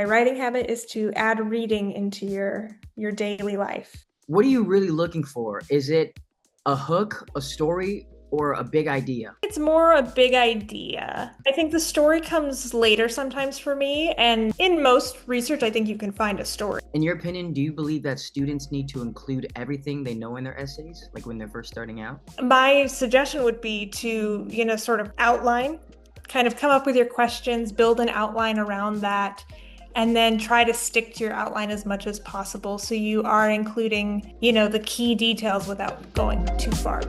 My writing habit is to add reading into your daily life. What are you really looking for? Is it a hook, a story, or a big idea? It's more a big idea. I think the story comes later sometimes for me, and in most research, I think you can find a story. In your opinion, do you believe that students need to include everything they know in their essays, like when they're first starting out? My suggestion would be to, sort of outline, kind of come up with your questions, build an outline around that, and then try to stick to your outline as much as possible so you are including, the key details without going too far.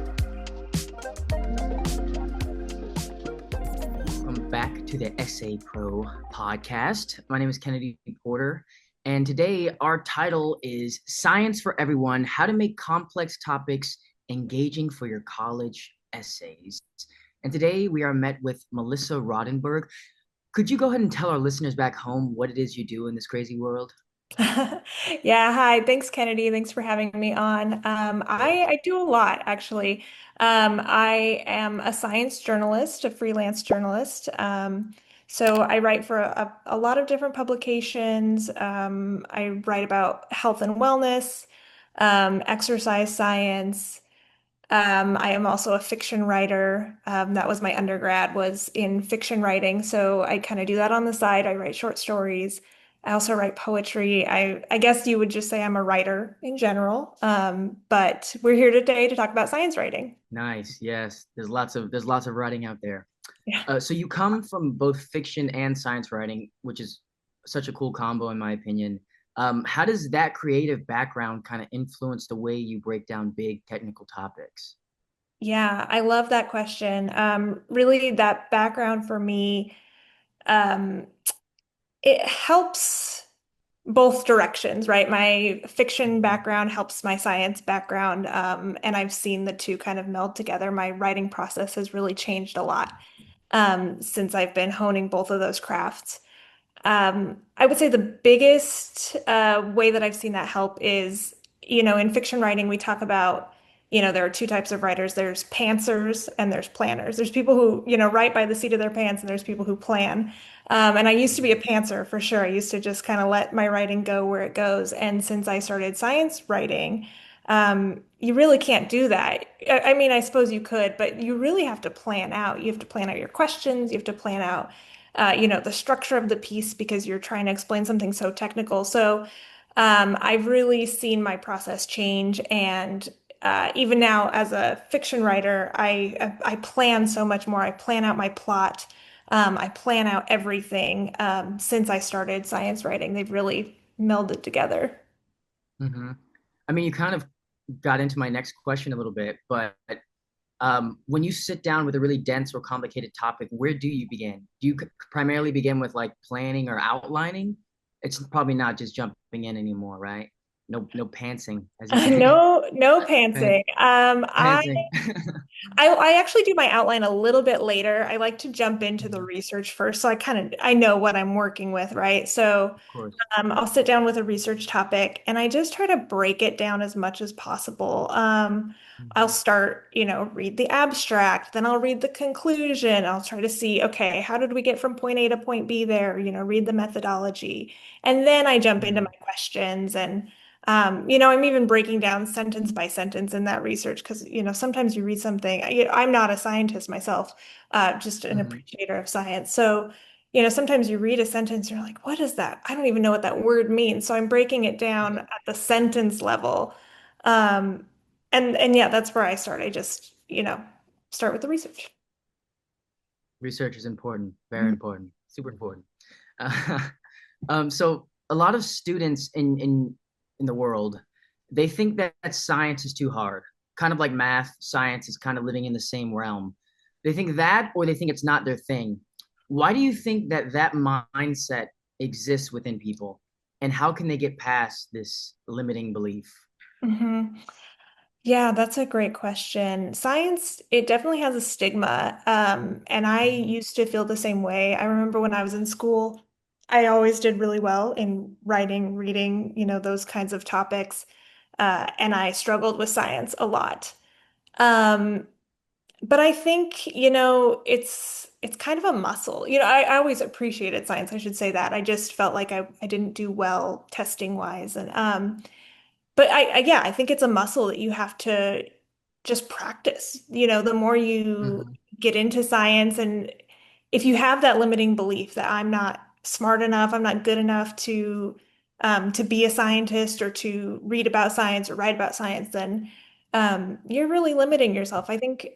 Welcome back to the EssayPro podcast. My name is Kennedy Porter, and today our title is Science for Everyone: How to Make Complex Topics Engaging for Your College Essays. And today we are met with Malissa Rodenburg. Could you go ahead and tell our listeners back home what it is you do in this crazy world? Yeah, hi. Thanks, Kennedy. Thanks for having me on. I do a lot, actually. I am a science journalist, a freelance journalist. So I write for a lot of different publications. I write about health and wellness, exercise science. I am also a fiction writer. That was my undergrad, was in fiction writing. So I kind of do that on the side. I write short stories. I also write poetry. I guess you would just say I'm a writer in general. But we're here today to talk about science writing. Nice. Yes. There's lots of writing out there. Yeah. So you come from both fiction and science writing, which is such a cool combo in my opinion. How does that creative background kind of influence the way you break down big technical topics? Yeah, I love that question. Really, that background for me, um, it helps both directions, right? My fiction Mhm. background helps my science background, and I've seen the two kind of meld together. My writing process has really changed a lot since I've been honing both of those crafts. I would say the biggest way that I've seen that help is, in fiction writing, we talk about, there are two types of writers. There's pantsers and there's planners. There's people who, write by the seat of their pants, and there's people who plan. And I used to be a pantser for sure. I used to just kind of let my writing go where it goes. And since I started science writing, you really can't do that. I mean, I suppose you could, but you really have to plan out. You have to plan out your questions. You have to plan out the structure of the piece because you're trying to explain something so technical. So I've really seen my process change, and even now as a fiction writer, I plan so much more. I plan out my plot. I plan out everything since I started science writing. They've really melded together. Hmm. I mean, you kind of got into my next question a little bit, but when you sit down with a really dense or complicated topic, where do you begin? Do you primarily begin with like planning or outlining? It's probably not just jumping in anymore, right? No, no pantsing, as you say. No, no Pan- pantsing. Pantsing. I actually do my outline a little bit later. I like to jump into the Mhm. research first, so I know what I'm working with, right? So Of course. I'll sit down with a research topic and I just try to break it down as much as possible. I'll Mhm. start, read the abstract, then I'll read the conclusion. I'll try to see, okay, how did we get from point A to point B there? Read the methodology. And then I jump into my Mhm. questions and I'm even breaking down sentence by sentence in that research because, sometimes you read something. I'm not a scientist myself, just an Mhm. appreciator of science. So, sometimes you read a sentence, you're like, what is that? I don't even know what that word means. So I'm breaking it down at the sentence level. Um, and yeah, that's where I start. I just, start with the research. Research is important, very Mhm. important, super important. Uh, so a lot of students in the world, they think that science is too hard, kind of like math. Science is kind of living in the same realm. They think that, or they think it's not their thing. Why do you think that mindset exists within people, and how can they get past this limiting belief? Mhm. Yeah, that's a great question. Science, it definitely has a stigma. And I Mhm. used to feel the same way. I remember when I was in school, I always did really well in writing, reading, those kinds of topics. And I struggled with science a lot. Um, But I think, it's kind of a muscle. I always appreciated science, I should say that. I just felt like I didn't do well testing wise. And but yeah, I think it's a muscle that you have to just practice. The more you Hmm. get into science, and if you have that limiting belief that I'm not smart enough, I'm not good enough to be a scientist or to read about science or write about science, then you're really limiting yourself. I think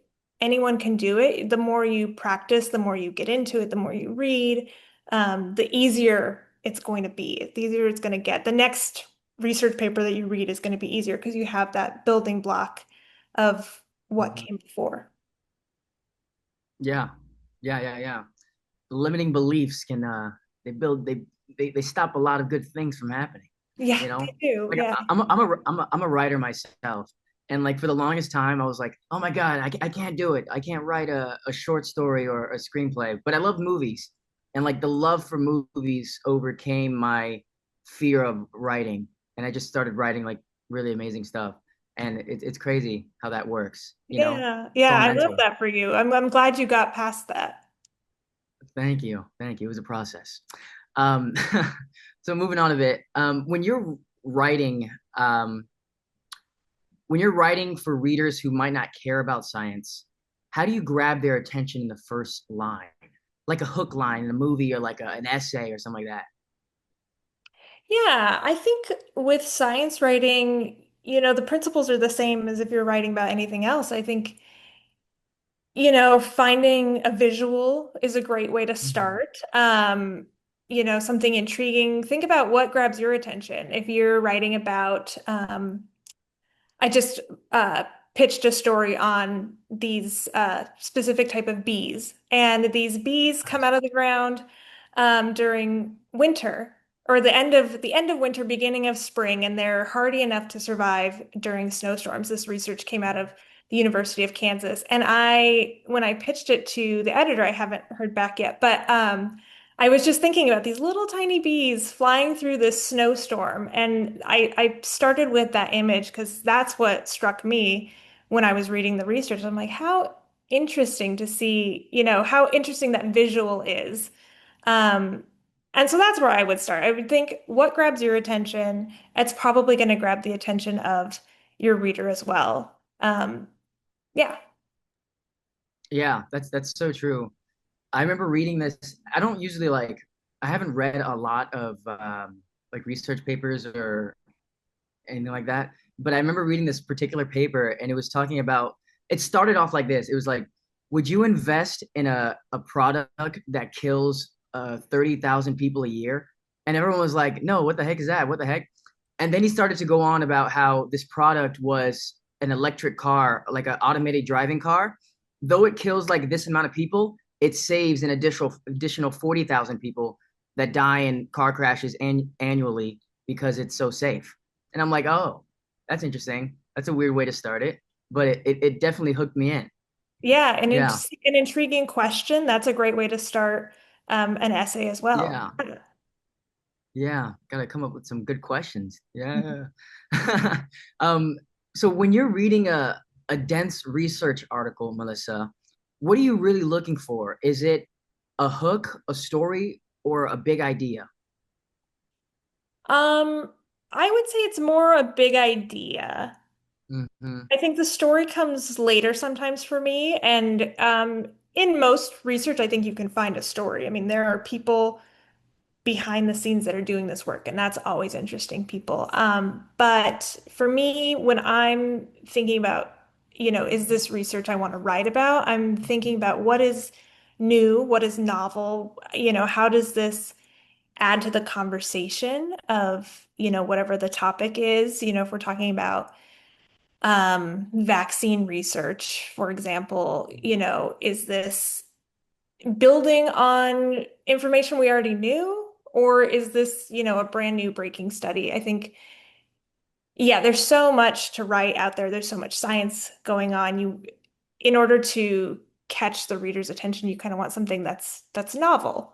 anyone can do it. The more you practice, the more you get into it, the more you read, the easier it's going to be. The easier it's going to get. The next research paper that you read is going to be easier because you have that building block of what Hmm. came before. Yeah, yeah. Limiting beliefs can they build they stop a lot of good things from happening. Yeah, You they know, do. like Yeah. I'm a writer myself, and like for the longest time, I was like, oh my God, I can't do it. I can't write a short story or a screenplay. But I love movies, and like the love for movies overcame my fear of writing, and I just started writing like really amazing stuff. And it's crazy how that works. You know, Yeah. it's Yeah, all I love mental. that for you. I'm glad you got past that. Thank you. Thank you. It was a process. Um, so moving on a bit, writing, um, when you're writing for readers who might not care about science, how do you grab their attention in the first line? Like a hook line in a movie or like an essay or something like that. Yeah, I think with science writing, the principles are the same as if you're writing about anything else. I think, finding a visual is a great way to Mhm. start. Something intriguing. Think about what grabs your attention. If you're writing about, I just pitched a story on these specific type of bees, and these bees come Nice. out of the ground during winter, or the end of winter, beginning of spring, and they're hardy enough to survive during snowstorms. This research came out of the University of Kansas, and when I pitched it to the editor, I haven't heard back yet, but I was just thinking about these little tiny bees flying through this snowstorm. And I started with that image because that's what struck me when I was reading the research. I'm like, how interesting to see, how interesting that visual is. Um, and so that's where I would start. I would think, what grabs your attention? It's probably going to grab the attention of your reader as well. Yeah. Yeah, that's so true. I remember reading this. I don't usually like, I haven't read a lot of like research papers or anything like that. But I remember reading this particular paper and it was talking about, it started off like this. It was like, would you invest in a product that kills 30,000 people a year? And everyone was like, no, what the heck is that? What the heck? And then he started to go on about how this product was an electric car, like an automated driving car. Though it kills like this amount of people, it saves an additional 40,000 people that die in car crashes annually because it's so safe. And I'm like, oh, that's interesting. That's a weird way to start it, but it definitely hooked me in. Yeah, and Yeah. it's an intriguing question. That's a great way to start an essay as well. Yeah. Yeah. Gotta come up with some good questions. Yeah. um, so when you're reading a dense research article, Melissa, what are you really looking for? Is it a hook, a story, or a big idea? Um, I would say it's more a big idea. Hmm. I think the story comes later sometimes for me, and in most research, I think you can find a story. I mean, there are people behind the scenes that are doing this work, and that's always interesting people. But for me, when I'm thinking about, is this research I want to write about? I'm thinking about what is new, what is novel, how does this add to the conversation of, whatever the topic is, if we're talking about vaccine research, for example, is this building on information we already knew, or is this, a brand new breaking study? I think, yeah, there's so much to write out there. There's so much science going on. In order to catch the reader's attention, you kind of want something that's novel.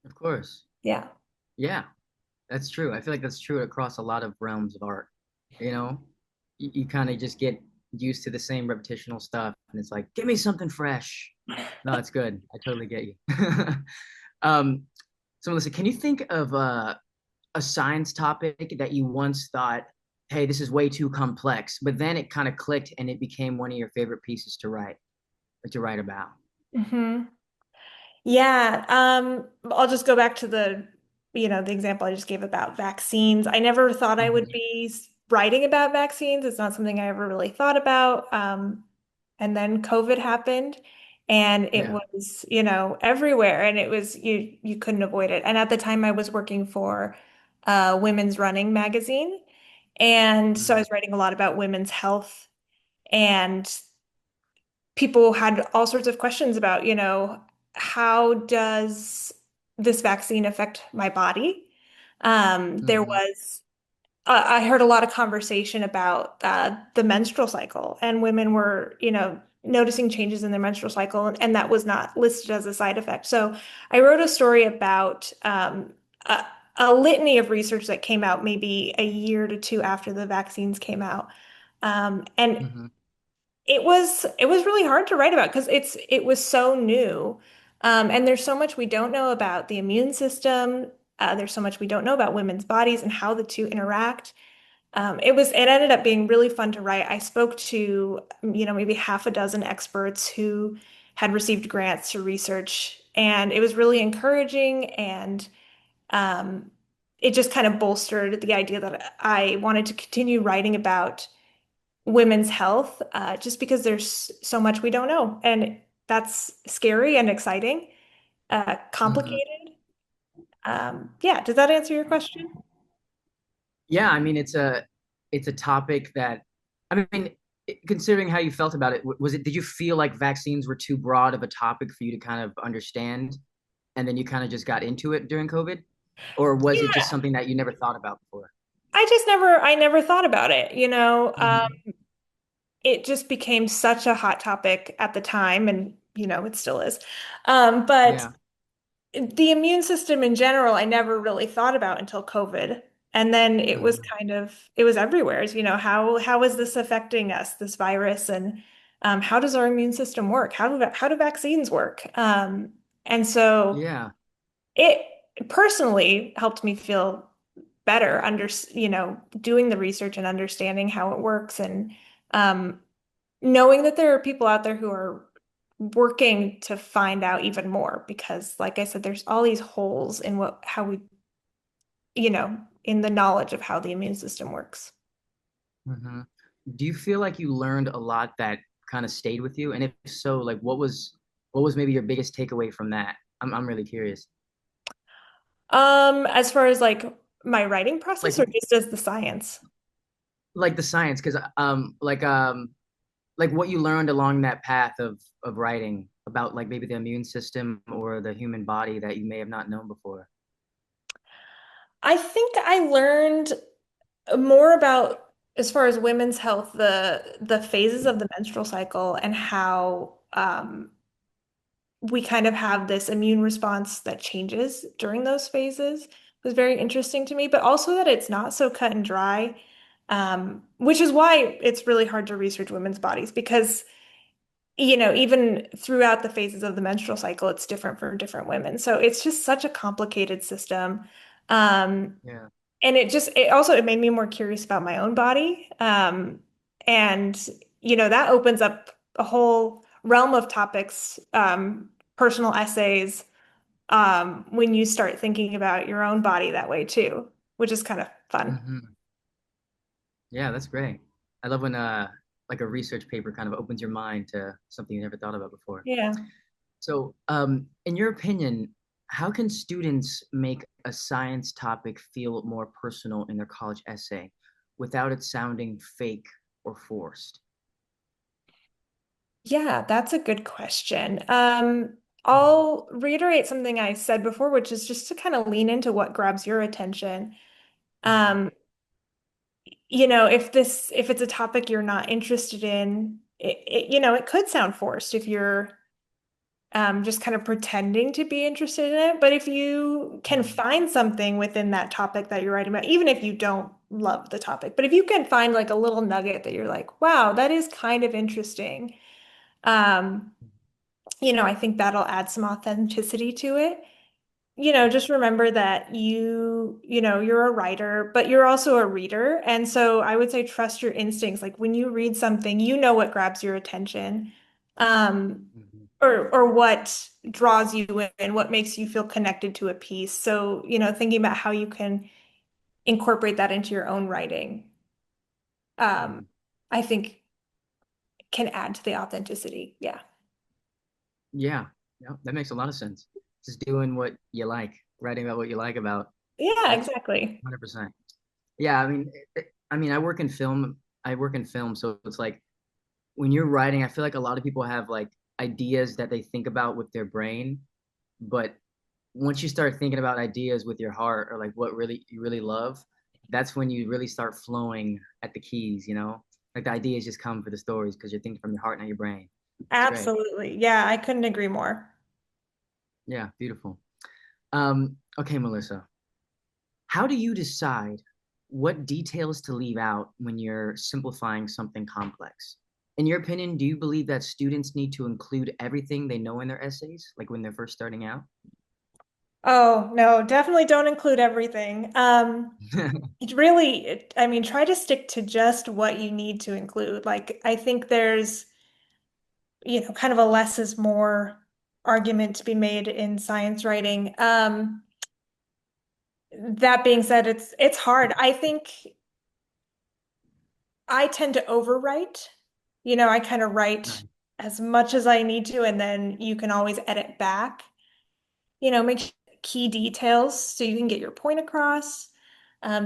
Of course. Yeah. Yeah. That's true. I feel like that's true across a lot of realms of art. You know, you kind of just get used to the same repetitional stuff, and it's like, give me something fresh. No, it's good. I totally get you. um, so Melissa, can you think of a science topic that you once thought, hey, this is way too complex, but then it kind of clicked and it became one of your favorite pieces to write about? Hmm. Yeah, I'll just go back to the example I just gave about vaccines. I never thought I would Hmm. be writing about vaccines. It's not something I ever really thought about. And then COVID happened and it Yeah. was, everywhere and it was you couldn't avoid it. And at the time I was working for a women's running magazine. And so I Hmm. was writing a lot about women's health and people had all sorts of questions about, how does this vaccine affect my body? There Hmm. was, I heard a lot of conversation about the menstrual cycle, and women were, noticing changes in their menstrual cycle, and that was not listed as a side effect. So I wrote a story about a, a litany of research that came out maybe a year to two after the vaccines came out. And Hmm. it was really hard to write about because it was so new. And there's so much we don't know about the immune system. There's so much we don't know about women's bodies and how the two interact. It ended up being really fun to write. I spoke to, maybe half a dozen experts who had received grants to research, and it was really encouraging and um, it just kind of bolstered the idea that I wanted to continue writing about women's health, just because there's so much we don't know. And that's scary and exciting, Hmm. complicated. Yeah, does that answer your question? Yeah, I mean, it's a topic that, I mean, considering how you felt about it, was it, did you feel like vaccines were too broad of a topic for you to kind of understand, and then you kind of just got into it during COVID? Or was it just Yeah, something that you never thought about before? I never thought about it, Hmm. it just became such a hot topic at the time, and, it still is. But Yeah. the immune system in general, I never really thought about until COVID. And then Hmm. it was everywhere. How is this affecting us, this virus, and how does our immune system work? How do vaccines work? And so Yeah. it personally helped me feel better doing the research and understanding how it works and um, knowing that there are people out there who are working to find out even more because like I said, there's all these holes in how we, in the knowledge of how the immune system works. Hmm. Do you feel like you learned a lot that kind of stayed with you? And if so, like what was maybe your biggest takeaway from that? I'm really curious. As far as like my writing Like process or just as the science? like the science, because like what you learned along that path of writing about like maybe the immune system or the human body that you may have not known before. I think I learned more about as far as women's health, the phases of the menstrual cycle and how we kind of have this immune response that changes during those phases was very interesting to me, but also that it's not so cut and dry, which is why it's really hard to research women's bodies because, even throughout the phases of the menstrual cycle, it's different for different women. So it's just such a complicated system. Um, Yeah. and it made me more curious about my own body. And that opens up a whole realm of topics, personal essays, when you start thinking about your own body that way too, which is kind of fun. Hmm. Yeah, that's great. I love when like a research paper kind of opens your mind to something you never thought about before. Yeah. So, in your opinion, how can students make a science topic feel more personal in their college essay without it sounding fake or forced? Yeah, that's a good question. Mhm. I'll reiterate something I said before, which is just to kind of lean into what grabs your attention. Mhm. Um, if it's a topic you're not interested in, it could sound forced if you're just kind of pretending to be interested in it. But if you can Mhm. find something within that topic that you're writing about, even if you don't love the topic, but if you can find like a little nugget that you're like, wow, that is kind of interesting, Um, I think that'll add some authenticity to it. Just remember that you're a writer, but you're also a reader. And so I would say trust your instincts. Like when you read something, you know what grabs your attention, um, Mhm. or what draws you in, what makes you feel connected to a piece. So, thinking about how you can incorporate that into your own writing, um, Mhm. I think can add to the authenticity. Yeah. Yeah, yeah, that makes a lot of sense. Just doing what you like, writing about what you like about. Yeah, That's exactly. 100%. Yeah, I mean, I work in film. I work in film, so it's like when you're writing, I feel like a lot of people have like ideas that they think about with their brain, but once you start thinking about ideas with your heart or like what really you really love, that's when you really start flowing at the keys, you know? Like the ideas just come for the stories because you're thinking from your heart, not your brain. It's great. Absolutely. Yeah, I couldn't agree more. Yeah, beautiful. Okay, Melissa, how do you decide what details to leave out when you're simplifying something complex? In your opinion, do you believe that students need to include everything they know in their essays, like when they're first starting out? Oh, no, definitely don't include everything. It really, I mean, try to stick to just what you need to include. Like, I think there's, kind of a less is more argument to be made in science writing. That being said, it's hard. I think I tend to overwrite. I kind of write Nice. as much as I need to, and then you can always edit back. Make key details so you can get your point across,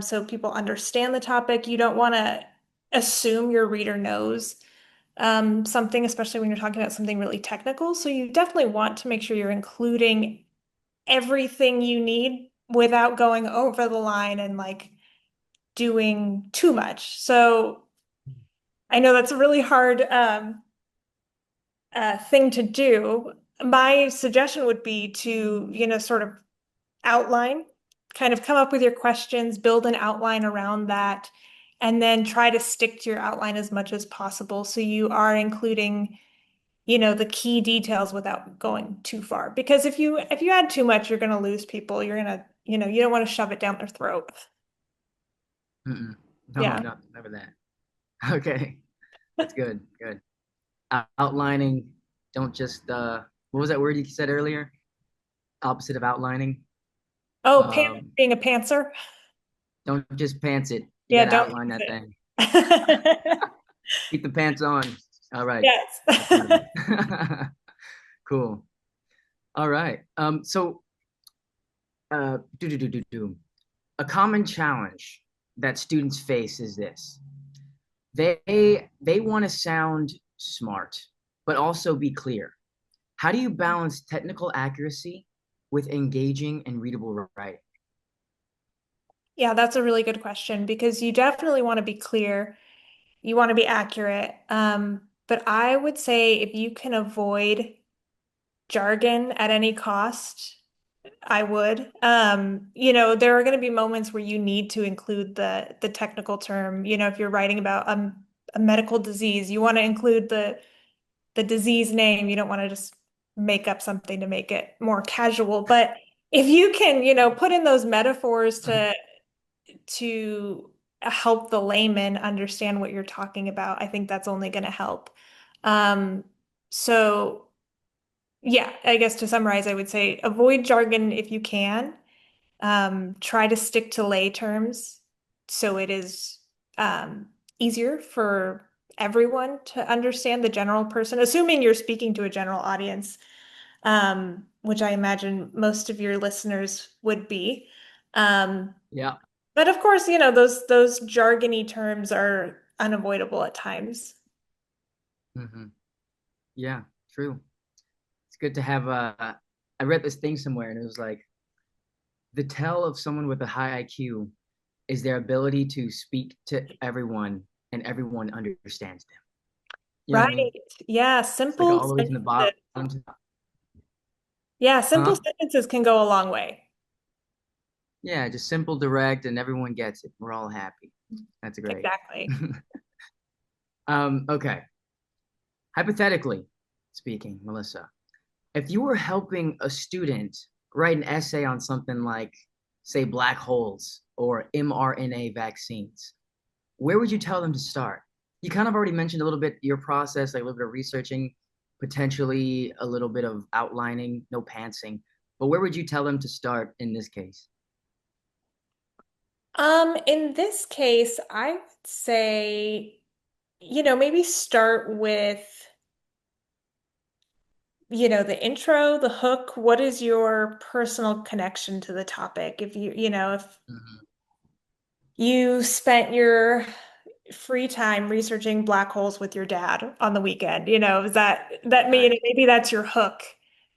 so people understand the topic. You don't want to assume your reader knows something, especially when you're talking about something really technical. So you definitely want to make sure you're including everything you need without going over the line and like doing too much. So I know that's a really hard thing to do. My suggestion would be to, sort of outline, kind of come up with your questions, build an outline around that, and then try to stick to your outline as much as possible. So you are including, the key details without going too far. Because if you add too much, you're going to lose people. You're going to, you don't want to shove it down their throat. Mm-mm. No, Yeah. no, never that. Okay, that's good. Good. Outlining, don't just what was that word you said earlier? Opposite of outlining. Oh, Um, being a pantser. don't just pants it. You Yeah, got to don't outline use that thing. it. Keep the pants on. All right. Yes. I got it. Cool. All right. So do do do do do. A common challenge that students face is this. They want to sound smart, but also be clear. How do you balance technical accuracy with engaging and readable writing? Yeah, that's a really good question because you definitely want to be clear. You want to be accurate. But I would say if you can avoid jargon at any cost, I would. There are going to be moments where you need to include the technical term. If you're writing about a medical disease, you want to include the disease name. You don't want to just make up something to make it more casual. But if you can, put in those metaphors to help the layman understand what you're talking about, I think that's only going to help. Um, so yeah, I guess to summarize, I would say avoid jargon if you can. Try to stick to lay terms so it is easier for everyone to understand the general person, assuming you're speaking to a general audience, which I imagine most of your listeners would be. Um, Yeah. but of course, those jargony terms are unavoidable at times. hmm Yeah, true. It's good to have I read this thing somewhere and it was like the tell of someone with a high IQ is their ability to speak to everyone and everyone understands them. You know what I mean? Right. Yeah, It's like simple all the way from the bottom sentences. to, Yeah, simple huh? sentences can go a long way. Yeah, just simple, direct, and everyone gets it. We're all happy. That's great. Exactly. Okay. Hypothetically, speaking, Melissa. If you were helping a student write an essay on something like, say, black holes or mRNA vaccines, where would you tell them to start? You kind of already mentioned a little bit your process, like a little bit of researching, potentially a little bit of outlining, no pantsing. But where would you tell them to start in this case? In this case, I would say, maybe start with, the intro, the hook. What is your personal connection to the topic? If Mhm. you spent your free time researching black holes with your dad on the weekend, is that Right. maybe that's your hook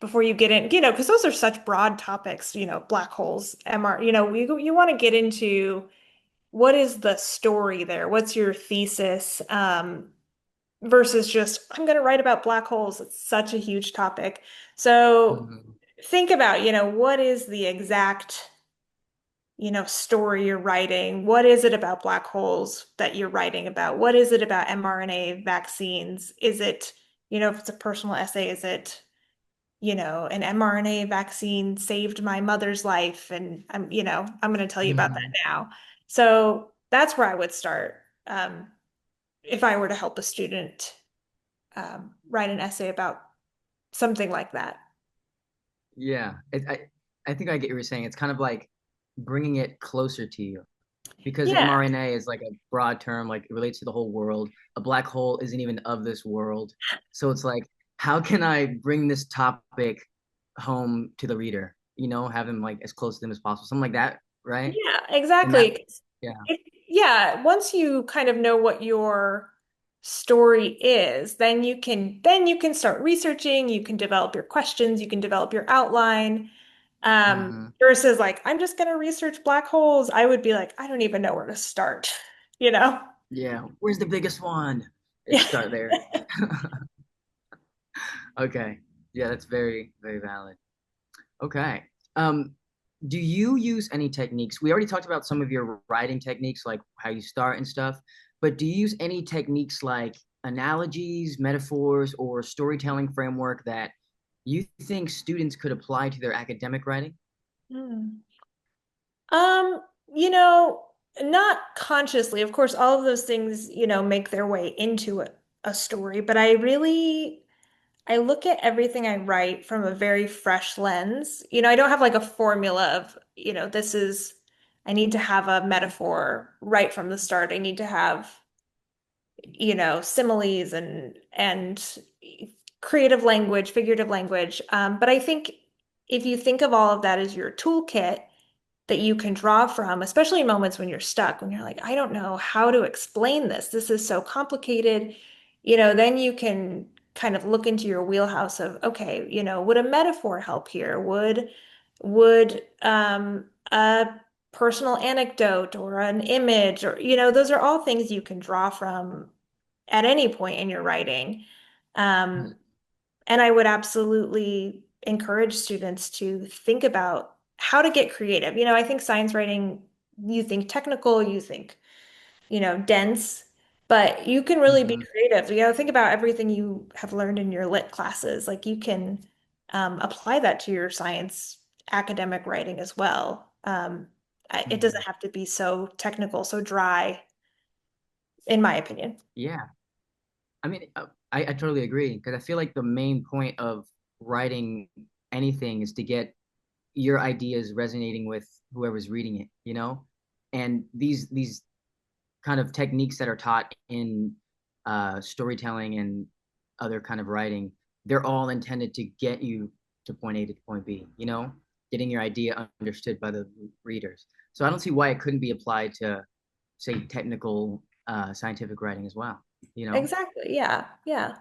before you get in, because those are such broad topics, black holes, MR, you want to get into what is the story there? What's your thesis? Versus just, I'm going to write about black holes. It's such a huge topic. So Mhm. think about, what is the exact, story you're writing? What is it about black holes that you're writing about? What is it about mRNA vaccines? Is it, if it's a personal essay, is it, an mRNA vaccine saved my mother's life? And I'm going to tell you about that Mhm. now. So that's where I would start. If I were to help a student write an essay about something like that. Yeah, I think I get what you're saying. It's kind of like bringing it closer to you because Yeah. mRNA is like a broad term, like it relates to the whole world. A black hole isn't even of this world. So it's like, how can I bring this topic home to the reader? Have them like as close to them as possible, something like that, right? Yeah, And that, exactly. yeah. Yeah, once you kind of know what your story is, then you can start researching, you can develop your questions, you can develop your outline. Hmm. Versus like, I'm just gonna research black holes. I would be like, I don't even know where to start, you know? Yeah. Where's the biggest one? It Yeah. start there. Okay. Yeah, that's very, very valid. Okay. Um, do you use any techniques? We already talked about some of your writing techniques, like how you start and stuff, but do you use any techniques like analogies, metaphors, or storytelling framework that you think students could apply to their academic writing? Hmm. Um, you know, Not consciously. Of course, all of those things, make their way into a story, but I look at everything I write from a very fresh lens. I don't have like a formula of, I need to have a metaphor right from the start. I need to have, similes and creative language, figurative language. But I think if you think of all of that as your toolkit, that you can draw from, especially in moments when you're stuck, when you're like, I don't know how to explain this. This is so complicated. Then you can kind of look into your wheelhouse of, okay, would a metaphor help here? Would a personal anecdote or an image or, those are all things you can draw from at any point in your writing. Um, and I would absolutely encourage students to think about how to get creative. I think science writing, you think technical, you think, dense, but you can really be Hmm. creative. Think about everything you have learned in your lit classes. Like you can apply that to your science academic writing as well. It doesn't Hmm. have to be so technical, so dry, in my opinion. Yeah. I mean, I totally agree because I feel like the main point of writing anything is to get your ideas resonating with whoever's reading it, And these kind of techniques that are taught in storytelling and other kind of writing, they're all intended to get you to point A to point B, getting your idea understood by the readers. So I don't see why it couldn't be applied to, say, technical scientific writing as well, you know? Exactly. Yeah. Yeah.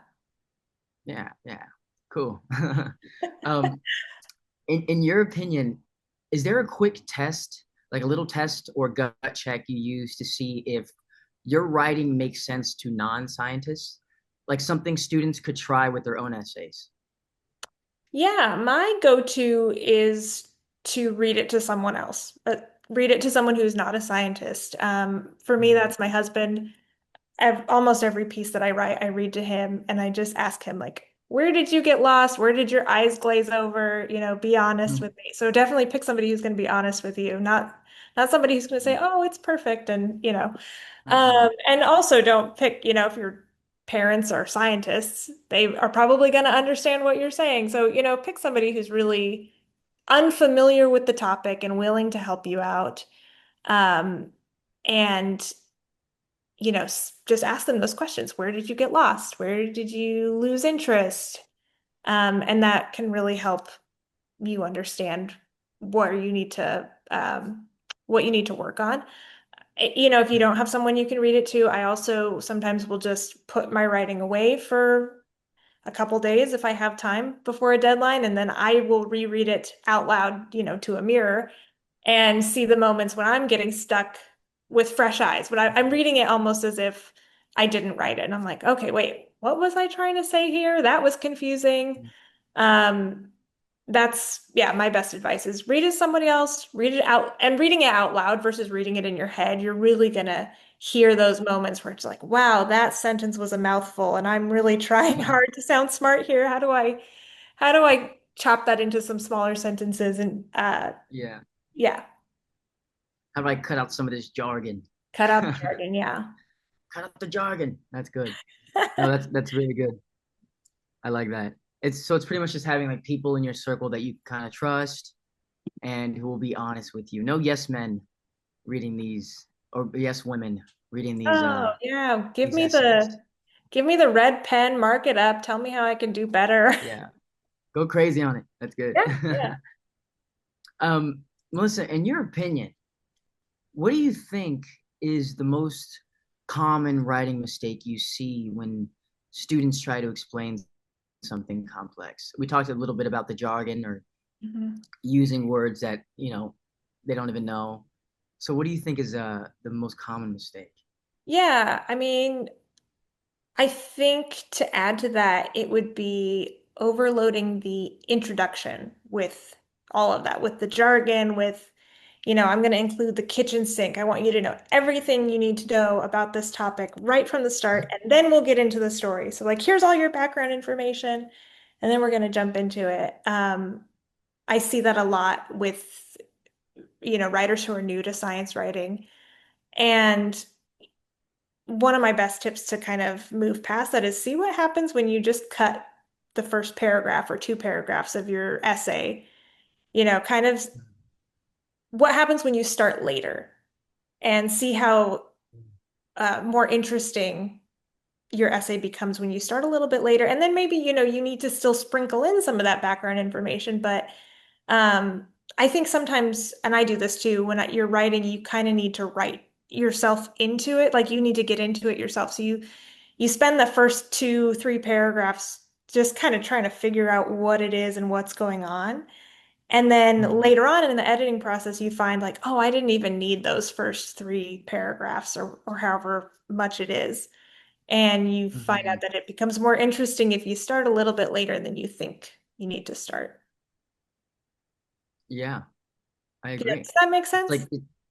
Yeah, yeah, cool. um, in your opinion, is there a quick test, like a little test or gut check you use to see if your writing makes sense to non-scientists? Like something students could try with their own essays. Yeah, my go-to is to read it to someone else, read it to someone who's not a scientist. For me, Mhm. that's my husband. Almost every piece that I write, I read to him and I just ask him, like, where did you get lost? Where did your eyes glaze over? Be honest Mhm. with me. So definitely pick somebody who's going to be honest with you, not somebody who's going to say, "Oh, it's perfect," and. Mhm. And also don't pick, if your parents are scientists, they are probably going to understand what you're saying. So, pick somebody who's really unfamiliar with the topic and willing to help you out. Um, and, just ask them those questions. Where did you get lost? Where did you lose interest? And that can really help you understand where you need to, what you need to work on. If you don't have someone you can read it to, I also sometimes will just put my writing away for a couple days if I have time before a deadline, and then I will reread it out loud, to a mirror and see the moments when I'm getting stuck with fresh eyes. When I'm reading it almost as if I didn't write it. And I'm like, okay, wait, what was I trying to say here? That was confusing. Um, yeah, my best advice is read it to somebody else, read it out, and reading it out loud versus reading it in your head. You're really gonna hear those moments where it's like, wow, that sentence was a mouthful, and I'm really trying Mhm. hard to sound smart here. How do I chop that into some smaller sentences? And Yeah. yeah, How do I cut out some of this jargon? cut out the Cut jargon. Yeah. out the jargon. That's good. No, that's really good. I like that. It's pretty much just having like people in your circle that you kind of trust and who will be honest with you. No yes men reading these or yes women reading Oh, yeah. Give these me essays. the red pen, mark it up, tell me how I can do better. Yeah. Go crazy on it. That's good. Yeah, yeah. um Melissa, in your opinion, what do you think is the most common writing mistake you see when students try to explain something complex? We talked a little bit about the jargon or Mhm. using words that, they don't even know. So what do you think is the most common mistake? Yeah, I mean, I think to add to that, it would be overloading the introduction with all of that, with the jargon, with, I'm going to include the kitchen sink. I want you to know everything you need to know about this topic right from the start, and then we'll get into the story. So, like, here's all your background information, and then we're going to jump into it. I see that a lot with, writers who are new to science writing. And one of my best tips to kind of move past that is see what happens when you just cut the first paragraph or two paragraphs of your essay. Kind of what happens when you start later and see how more interesting your essay becomes when you start a little bit later. And then maybe, you need to still sprinkle in some of that background information. But um, I think sometimes, and I do this too, when you're writing, you kind of need to write yourself into it. Like you need to get into it yourself. So you spend the first two, three paragraphs just kind of trying to figure out what it is and what's going on. And then Mhm. later on in the editing process, you find like, oh, I didn't even need those first three paragraphs or however much it is. And you find out Mhm. that it becomes more interesting if you start a little bit later than you think you need to start. Yeah, I Yeah, agree. does that make It's sense? like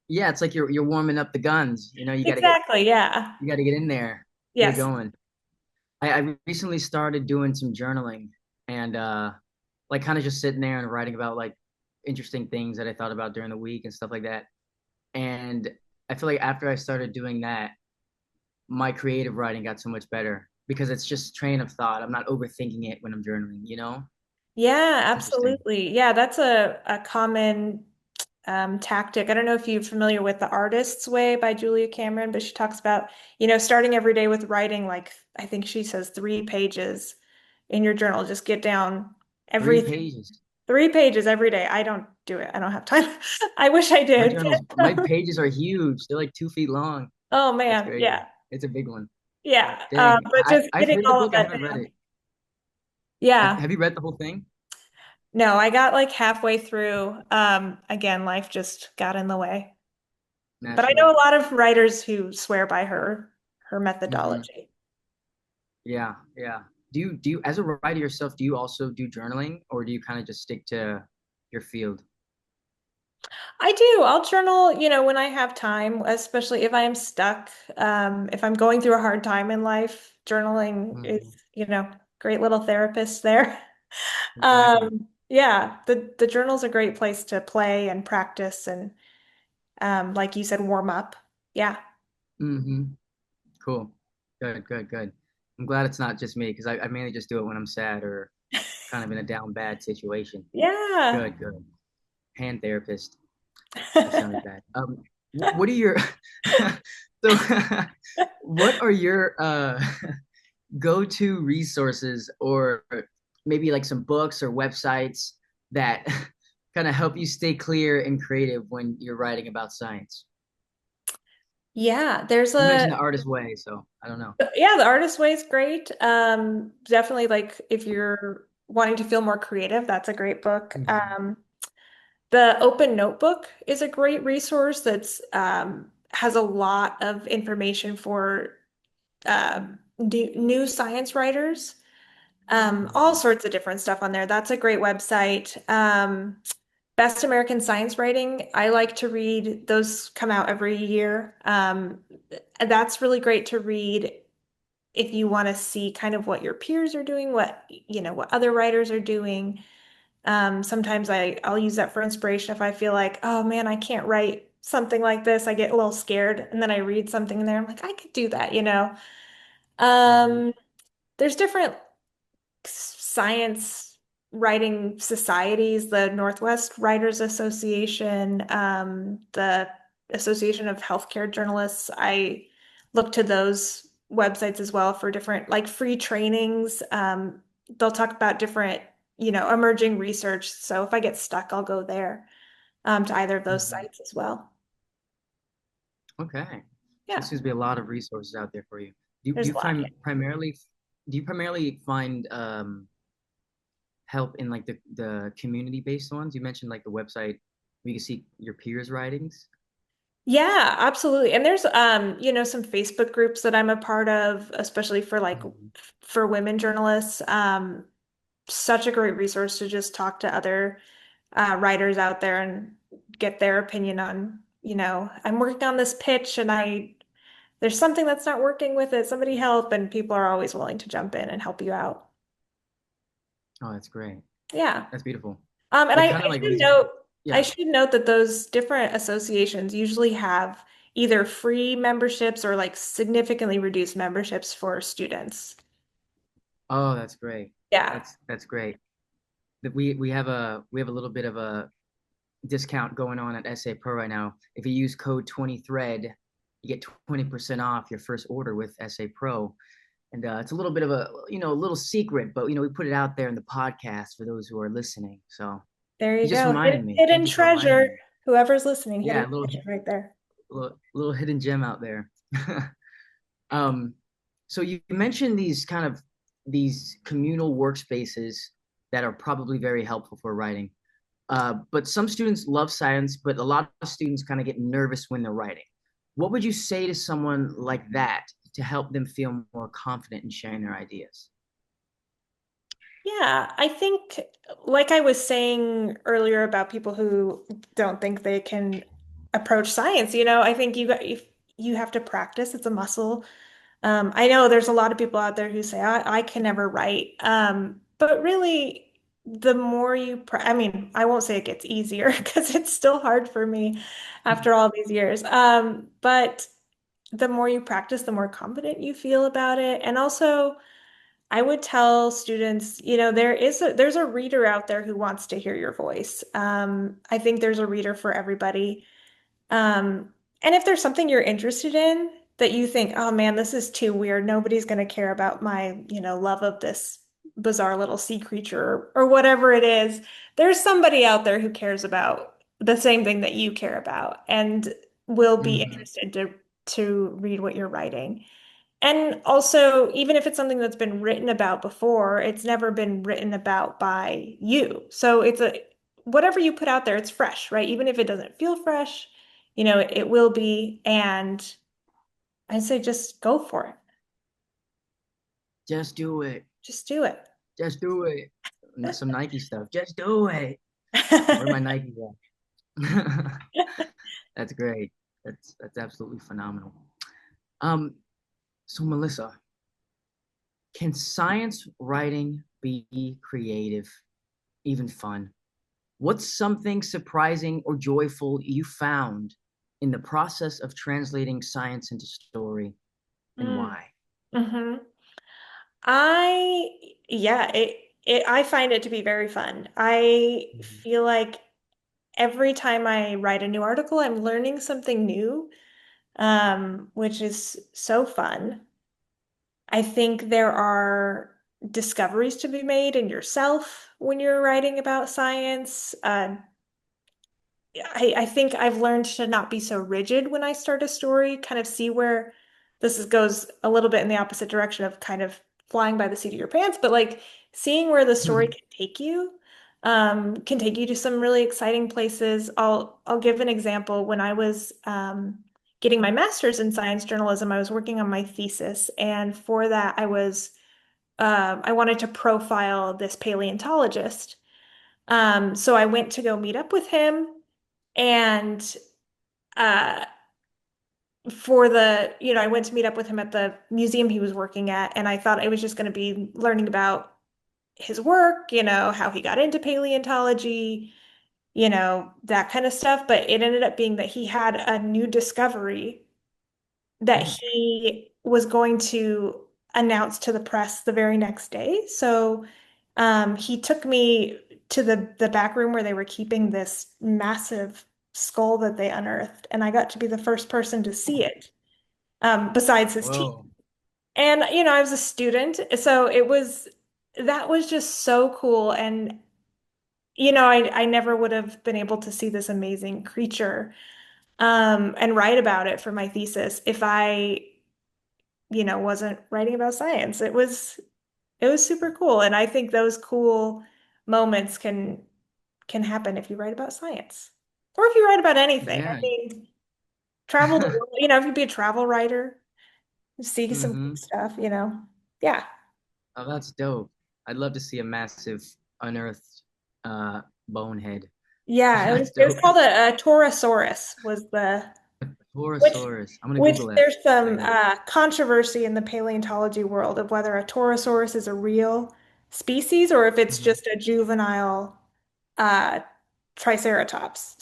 yeah, it's like you're warming up the guns. Exactly. Yeah. You got to get in there, get it Yes. going. I recently started doing some journaling and like kind of just sitting there and writing about like interesting things that I thought about during the week and stuff like that. And I feel like after I started doing that, my creative writing got so much better because it's just train of thought. I'm not overthinking it when I'm journaling, you know? Yeah, It's interesting. absolutely. Yeah, that's a common tactic. I don't know if you're familiar with The Artist's Way by Julia Cameron, but she talks about, starting every day with writing, like I think she says 3 pages in your journal. Just get down Three everything, pages. 3 pages every day. I don't do it. I don't have time. I wish I did. My pages are huge. They're like 2 feet long. Oh That's man, crazy. yeah, It's a big one. yeah. Dang. But just I've getting heard the all of book. I that haven't read down. it. Yeah. Have you read the whole thing? No, I got like halfway through. Again, life just got in the way. But I know Naturally. a lot of writers who swear by her Hmm. methodology. Yeah, yeah. Do you as a writer yourself, do you also do journaling or do you kind of just stick to your field? I do. I'll journal, when I have time, especially if I am stuck. If I'm going through a hard time in life, journaling is, Hmm. Great little therapist there. Exactly. Yeah, the journal's a great place to play and practice and like you said, warm up. Yeah. Hmm. Cool. Good, good, good. I'm glad it's not just me because I mainly just do it when I'm sad or kind of in a down bad situation. Yeah. Good, good. Hand therapist. That sounded bad. What are your so what are your go-to resources or maybe like some books or websites that kind of help you stay clear and creative when you're writing about science? Yeah, You mentioned the artist way, so I don't know. the artist way is great. Definitely like if you're wanting to feel more creative, that's a great book. Mhm. The Open Notebook is a great resource that's has a lot of information for new science writers. All Mhm. sorts of different stuff on there. That's a great website. Best American Science Writing. I like to read. Those come out every year. And that's really great to read if you want to see kind of what your peers are doing, what other writers are doing. Sometimes I'll use that for inspiration if I feel like, oh man, I can't write something like this. I get a little scared, and then I read something in there. I'm like, I could do that. Mhm. Um, there's different science writing societies, the Northwest Writers Association, the Association of Healthcare Journalists. I look to those websites as well for different like free trainings. They'll talk about different, emerging research. So if I get stuck, I'll go there to either of those Mhm. sites as well. Okay. So there Yeah, seems to be a lot of resources out there for you. Do there's you a lot. primarily find help in like the community based ones? You mentioned like the website where you can see your peers' writings. Yeah, absolutely. And there's some Facebook groups that I'm a part of, especially for like Mhm. for women journalists. Such a great resource to just talk to other writers out there and get their opinion on, I'm working on this pitch and I there's something that's not working with it. Somebody help, and people are always willing to jump in and help you out. Oh, that's great. Yeah. That's beautiful. And That I kind of like should leads me. note, I Yeah. should note that those different associations usually have either free memberships or like significantly reduced memberships for students. Oh, that's great. Yeah. That's great. That we have a little bit of a discount going on at EssayPro right now. If you use code 20thread, you get 20% off your first order with EssayPro. And it's a little bit of a little secret, but we put it out there in the podcast for those who are listening. So There you you just go. reminded me. Hidden Thank you for reminding treasure. me. Whoever's listening, hidden Yeah, a little treasure right there. little hidden gem out there. um, so you mentioned these communal workspaces that are probably very helpful for writing. But some students love science, but a lot of students kind of get nervous when they're writing. What would you say to someone like that to help them feel more confident in sharing their ideas? Yeah, I think, like I was saying earlier about people who don't think they can approach science, I think if you have to practice, it's a muscle. I know there's a lot of people out there who say, I can never write. But really, the more I mean, I won't say it gets easier because it's still hard for me after all these years. But the more you practice, the more confident you feel about it. And also, I would tell students, there's a reader out there who wants to hear your voice. I think there's a reader for everybody. And if there's something you're interested in that you think, oh man, this is too weird, nobody's going to care about my, love of this bizarre little sea creature or whatever it is, there's somebody out there who cares about the same thing that you care about and will be Mhm. interested to read what you're writing. And also, even if it's something that's been written about before, it's never been written about by you. So whatever you put out there, it's fresh, right? Even if it doesn't feel fresh, it will be. And I say just go for it. Just do it. Just do it. Just do it. Some Nike stuff. Just do it. Where are my Nike at? That's great. That's absolutely phenomenal. Um, so Melissa, Can science writing be creative, even fun? What's something surprising or joyful you found in the process of translating science into story, and Mm. why? hmm I, yeah, I find it to be very fun. I Mhm. feel like every time I write a new article, I'm learning something new, which is so fun. I think there are discoveries to be made in yourself when you're writing about science. I think I've learned to not be so rigid when I start a story, kind of see where goes a little bit in the opposite direction of kind of flying by the seat of your pants, but like seeing where the story can take you to some really exciting places. I'll give an example. When I was getting my master's in science journalism, I was working on my thesis, and for that, I wanted to profile this paleontologist. So I went to go meet up with him. And uh, I went to meet up with him at the museum he was working at, and I thought I was just going to be learning about his work, how he got into paleontology, that kind of stuff. But it ended up being that he had a new discovery that Mm. he was going to announce to the press the very next day. So he took me to the back room where they were keeping this massive skull that they unearthed, and I got to be the first person to see it, besides his team. Whoa. And I was a student, so that was just so cool. And I never would have been able to see this amazing creature and write about it for my thesis if I wasn't writing about science. It was super cool. And I think those cool moments can happen if you write about science. Or if you write about anything. I Yeah. mean, travel the world, if you be a travel writer, see some cool Hmm. stuff, Yeah. Oh, that's dope. I'd love to see a massive unearthed bonehead. Yeah, That's it was dope. called a Torosaurus which Torosaurus. I'm gonna which Google that there's some right now. controversy in the paleontology world of whether a Torosaurus is a real species or if it's Mhm. just a juvenile uh, Triceratops.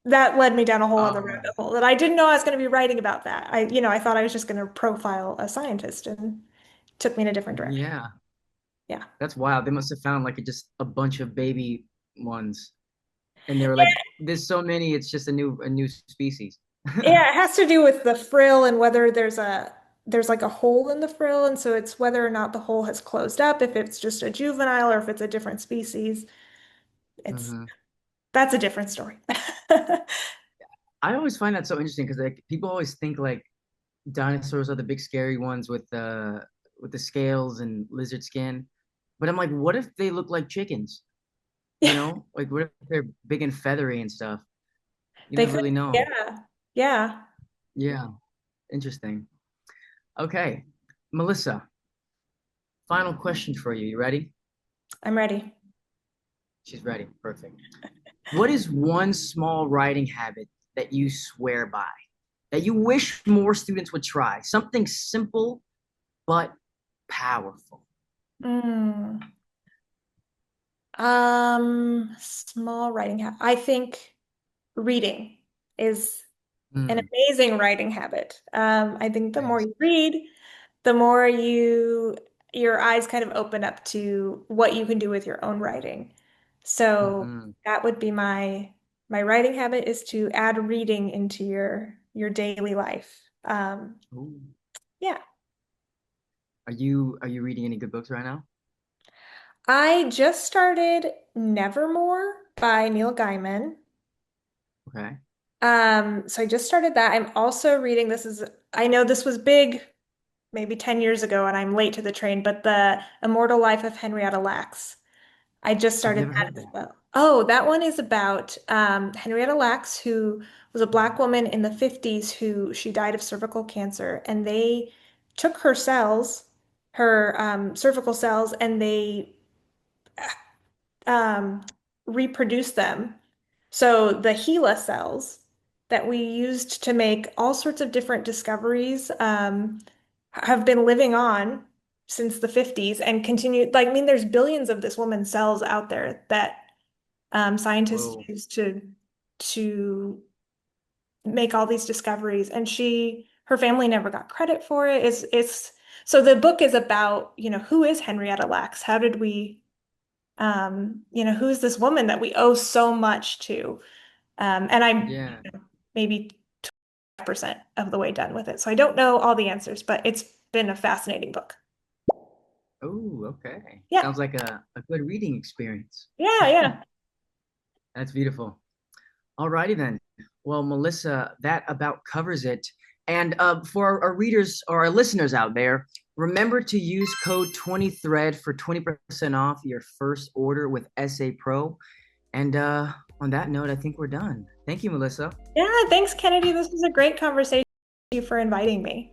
That led me down a whole other Oh, rabbit hole that I didn't know I was going to be writing about that. I thought I was just going to profile a scientist and took me in a different direction. yeah. Yeah. That's wild. They must have found like just a bunch of baby ones, and they were like, "There's so many. It's just a new species." Yeah, it has to do with the frill and whether there's like a hole in the frill, and so it's whether or not the hole has closed up, if it's just a juvenile or if it's a different species. It's Hmm. That's a different story. I always find that so interesting because like people always think like dinosaurs are the big scary ones with the scales and lizard skin, but I'm like, what if they look like chickens? Like what if they're big and feathery and stuff? You They never could, really know. yeah. Yeah, Yeah, interesting. Okay, Melissa, final question for you. You ready? I'm ready. She's ready. Perfect. What is one small writing habit that you swear by, that you wish more students would try? Something simple but powerful. Mm. Small writing habit. I think reading is an Mm, amazing writing habit. I think the more nice. you read, the more your eyes kind of open up to what you can do with your own writing. So Hmm. that would be my writing habit is to add reading into your daily life. Ooh. Yeah. Are you reading any good books right now? I just started Nevermore by Neil Gaiman. Okay. So I just started that. I'm also reading, I know this was big maybe 10 years ago and I'm late to the train, but The Immortal Life of Henrietta Lacks. I just I've started never heard that of as that. well. Oh, that one is about Henrietta Lacks, who was a black woman in the 50s who she died of cervical cancer. And they took her cells, her cervical cells, and they um, reproduced them. So the HeLa cells that we used to make all sorts of different discoveries have been living on since the 50s and continued. Like, I mean, there's billions of this woman's cells out there that scientists Whoa. use to make all these discoveries, and her family never got credit for it. It's so the book is about, who is Henrietta Lacks? How did we, who is this woman that we owe so much to? And I'm Yeah. maybe 5% of the way done with it. So I don't know all the answers, but it's been a fascinating book. Oh, okay. Yeah. Sounds like a good reading experience. Yeah, yeah. That's beautiful. Alrighty then. Well, Melissa, that about covers it. And for our readers or our listeners out there, remember to use code 20thread for 20% off your first order with EssayPro. And on that note, I think we're done. Thank you, Melissa. Yeah, thanks, Kennedy. This was a great conversation. Thank you for inviting me.